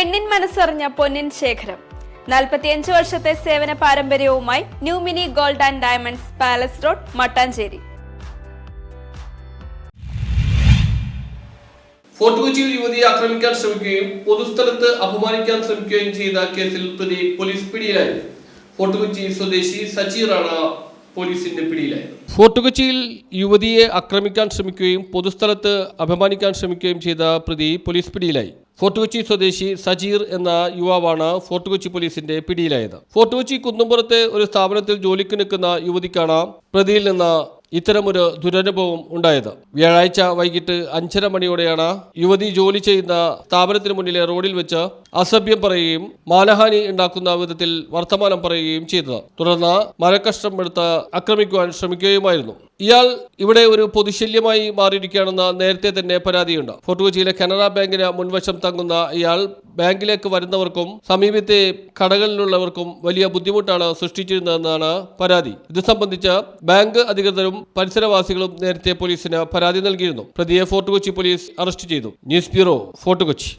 പെണ്ണിൻ മനസ്സറിഞ്ഞ പൊന്നിൻ ശേഖരം 45 വർഷത്തെ സേവന പാരമ്പര്യവുമായി new mini gold and diamonds palace road Mattancherry. Fort കൊച്ചിയിൽ യുവതിയെ ആക്രമിക്കാൻ ശ്രമിക്കുകയും പൊതുസ്ഥലത്ത് അപമാനിക്കാൻ ശ്രമിക്കുകയും ചെയ്ത കേസിൽ പ്രതി പോലീസ് പിടിയിലായി. ഫോർട്ട് കൊച്ചി സ്വദേശി സജീറാണ് പോലീസിന്റെ പിടിയിലായത്. ഫോർട്ട് കൊച്ചിയിൽ യുവതിയെ ആക്രമിക്കാൻ ശ്രമിക്കുകയും പൊതുസ്ഥലത്ത് അപമാനിക്കാൻ ശ്രമിക്കുകയും ചെയ്ത പ്രതി പോലീസ് പിടിയിലായി. ഫോർട്ട് കൊച്ചി സ്വദേശി സജീർ എന്ന യുവാവാണ് ഫോർട്ട് കൊച്ചി പോലീസിന്റെ പിടിയിലായത്. ഫോർട്ട് കൊച്ചി കുന്നുംപുറത്തെ ഒരു സ്ഥാപനത്തിൽ ജോലിക്ക് നിൽക്കുന്ന യുവതിക്കാണ് പ്രതിയിൽ നിന്ന് ഇത്തരമൊരു ദുരനുഭവം ഉണ്ടായത്. വ്യാഴാഴ്ച വൈകിട്ട് 5:30 മണിയോടെയാണ് യുവതി ജോലി ചെയ്യുന്ന സ്ഥാപനത്തിന് മുന്നിലെ റോഡിൽ വെച്ച് അസഭ്യം പറയുകയും മാനഹാനി ഉണ്ടാക്കുന്ന വിധത്തിൽ വർത്തമാനം പറയുകയും ചെയ്തത്. തുടർന്ന് മരക്കഷ്ണം എടുത്ത് ആക്രമിക്കുവാൻ ശ്രമിക്കുകയുമായിരുന്നു. ഇയാൾ ഇവിടെ ഒരു പൊതുശല്യമായി മാറിയിരിക്കുകയാണെന്ന് നേരത്തെ തന്നെ പരാതിയുണ്ട്. ഫോർട്ട് കൊച്ചിയിലെ കനറ ബാങ്കിന് മുൻവശം തങ്ങുന്ന ഇയാൾ ബാങ്കിലേക്ക് വരുന്നവർക്കും സമീപത്തെ കടകളിലുള്ളവർക്കും വലിയ ബുദ്ധിമുട്ടാണ് സൃഷ്ടിച്ചിരുന്നതെന്നാണ് പരാതി. ഇത് സംബന്ധിച്ച് ബാങ്ക് അധികൃതരും പരിസരവാസികളും നേരത്തെ പോലീസിന് പരാതി നൽകിയിരുന്നു. പ്രതിയെ ഫോർട്ട് കൊച്ചി പോലീസ് അറസ്റ്റ് ചെയ്തു. News bureau, fort Kochi.